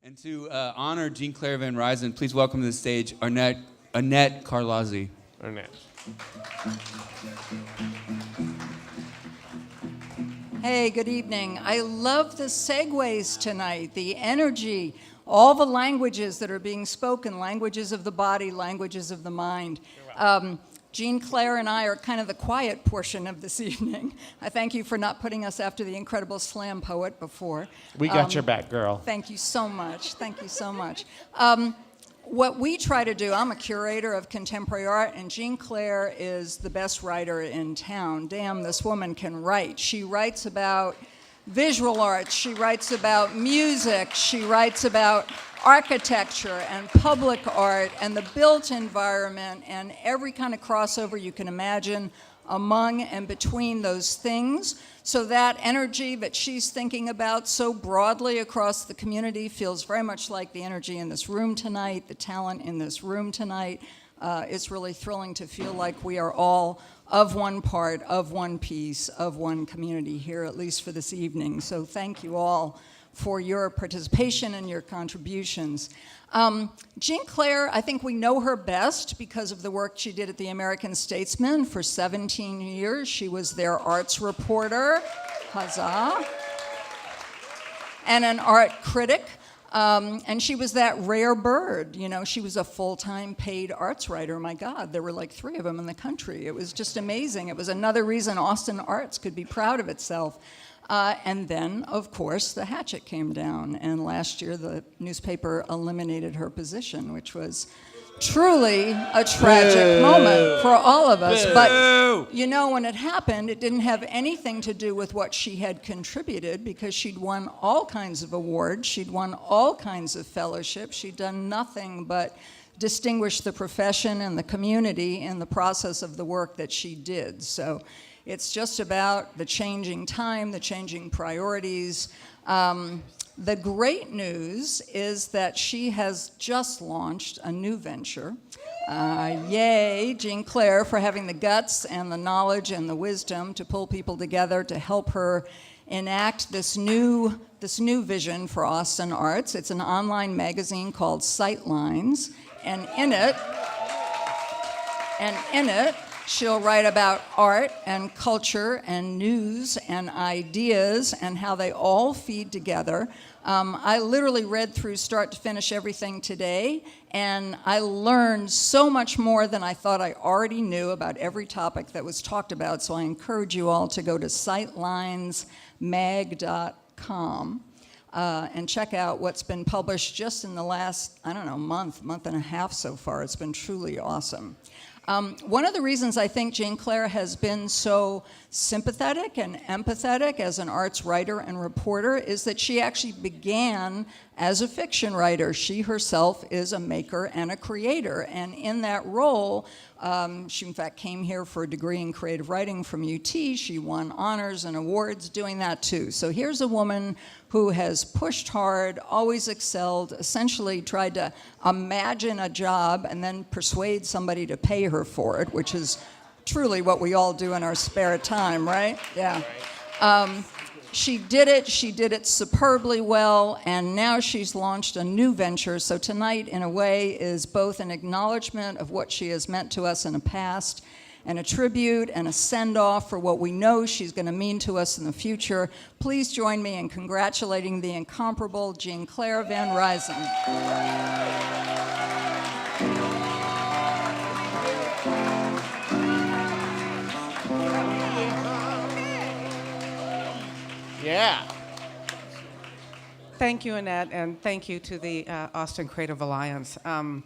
And to honor Jeanne Claire van Ryzin, please welcome to the stage Annette Carlazzi. Annette. Hey, good evening. I love the segues tonight, the energy, all the languages that are being spoken, languages of the body, languages of the mind. Jeanne Claire and I are kind of the quiet portion of this evening. I thank you for not putting us after the incredible slam poet before. We got your back, girl. Thank you so much. Thank you so much. What we try to do, I'm a curator of contemporary art, and Jeanne Claire is the best writer in town. Damn, this woman can write. She writes about visual arts, she writes about music, she writes about architecture and public art and the built environment and every kind of crossover you can imagine among and between those things. So that energy that she's thinking about so broadly across the community feels very much like the energy in this room tonight, the talent in this room tonight. It's really thrilling to feel like we are all of one part, of one piece, of one community here, at least for this evening. So thank you all for your participation and your contributions. Jeanne Claire, I think we know her best because of the work she did at the American Statesman for 17 years. She was their arts reporter, huzzah, and an art critic. And she was that rare bird, you know, she was a full-time paid arts writer. My God, there were like 3 of them in the country. It was just amazing. It was another reason Austin Arts could be proud of itself. And then, of course, the hatchet came down, and last year the newspaper eliminated her position, which was truly a tragic moment for all of us. But, you know, when it happened, it didn't have anything to do with what she had contributed, because she'd won all kinds of awards, she'd won all kinds of fellowships, she'd done nothing but distinguish the profession and the community in the process of the work that she did. So it's just about the changing time, the changing priorities. The great news is that she has just launched a new venture. Yay, Jeanne Claire, for having the guts and the knowledge and the wisdom to pull people together to help her enact this new vision for Austin Arts. It's an online magazine called Sightlines, and in it, she'll write about art and culture and news and ideas and how they all feed together. I literally read through start to finish everything today, and I learned so much more than I thought I already knew about every topic that was talked about. So I encourage you all to go to sightlinesmag.com and check out what's been published just in the last, I don't know, month and a half so far. It's been truly awesome. One of the reasons I think Jeanne Claire has been so sympathetic and empathetic as an arts writer and reporter is that she actually began as a fiction writer. She herself is a maker and a creator, and in that role, she in fact came here for a degree in creative writing from UT. She won honors and awards doing that too. So here's a woman who has pushed hard, always excelled, essentially tried to imagine a job and then persuade somebody to pay her for it, which is truly what we all do in our spare time, right? Yeah. She did it superbly well, and now she's launched a new venture. So tonight, in a way, is both an acknowledgement of what she has meant to us in the past, and a tribute and a send-off for what we know she's going to mean to us in the future. Please join me in congratulating the incomparable Jeanne Claire van Ryzin. Yeah. Thank you, Annette, and thank you to the Austin Creative Alliance. I'm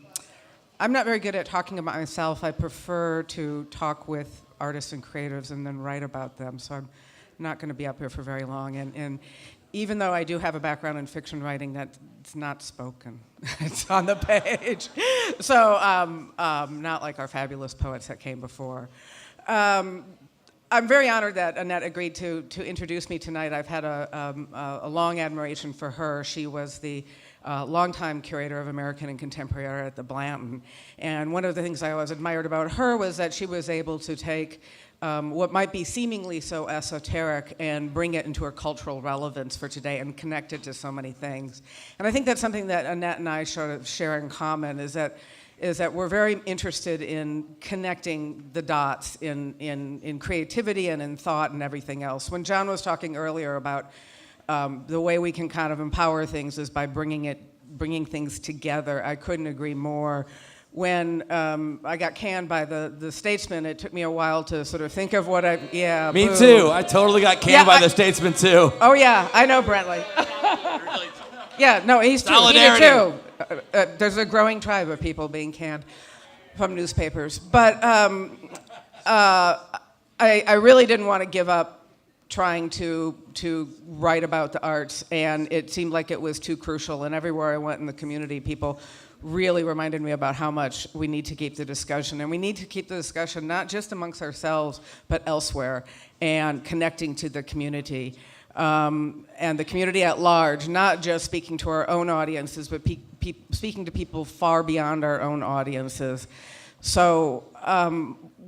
not very good at talking about myself. I prefer to talk with artists and creatives and then write about them, so I'm not going to be up here for very long. And even though I do have a background in fiction writing, that's not spoken. It's on the page. So not like our fabulous poets that came before. I'm very honored that Annette agreed to introduce me tonight. I've had a long admiration for her. She was the longtime curator of American and Contemporary art at the Blanton. And one of the things I always admired about her was that she was able to take what might be seemingly so esoteric and bring it into a cultural relevance for today and connect it to so many things. And I think that's something that Annette and I sort of share in common, is that we're very interested in connecting the dots in creativity and in thought and everything else. When John was talking earlier about the way we can kind of empower things is by bringing things together, I couldn't agree more. When I got canned by the Statesman, it took me a while to sort of think of what Me boo. too. I totally got canned by the Statesman too. Oh yeah, I know Brentley. Yeah, no, he's too. Solidarity. He did too. There's a growing tribe of people being canned from newspapers. But I really didn't want to give up trying to write about the arts, and it seemed like it was too crucial. And everywhere I went in the community, people really reminded me about how much we need to keep the discussion. And we need to keep the discussion not just amongst ourselves, but elsewhere, and connecting to the community. And the community at large, not just speaking to our own audiences, but speaking to people far beyond our own audiences. So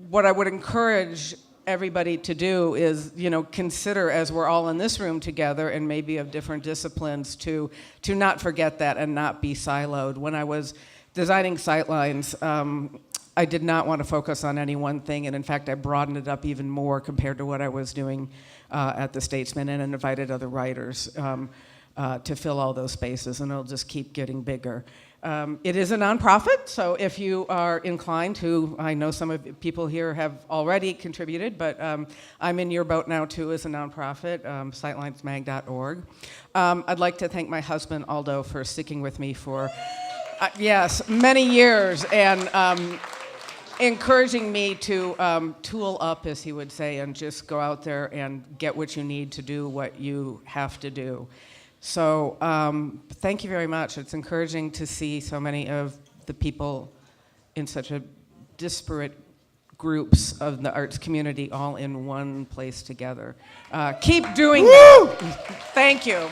what I would encourage everybody to do is, consider, as we're all in this room together and maybe of different disciplines, to not forget that and not be siloed. When I was designing sightlines, I did not want to focus on any one thing, and in fact, I broadened it up even more compared to what I was doing at the Statesman, and invited other writers to fill all those spaces, and it'll just keep getting bigger. It is a nonprofit, so if you are inclined to, I know some of the people here have already contributed, but I'm in your boat now too as a nonprofit, sightlinesmag.org. I'd like to thank my husband, Aldo, for sticking with me for, yes, many years, and encouraging me to tool up, as he would say, and just go out there and get what you need to do what you have to do. So thank you very much. It's encouraging to see so many of the people in such a disparate groups of the arts community all in one place together. Keep doing that. Thank you.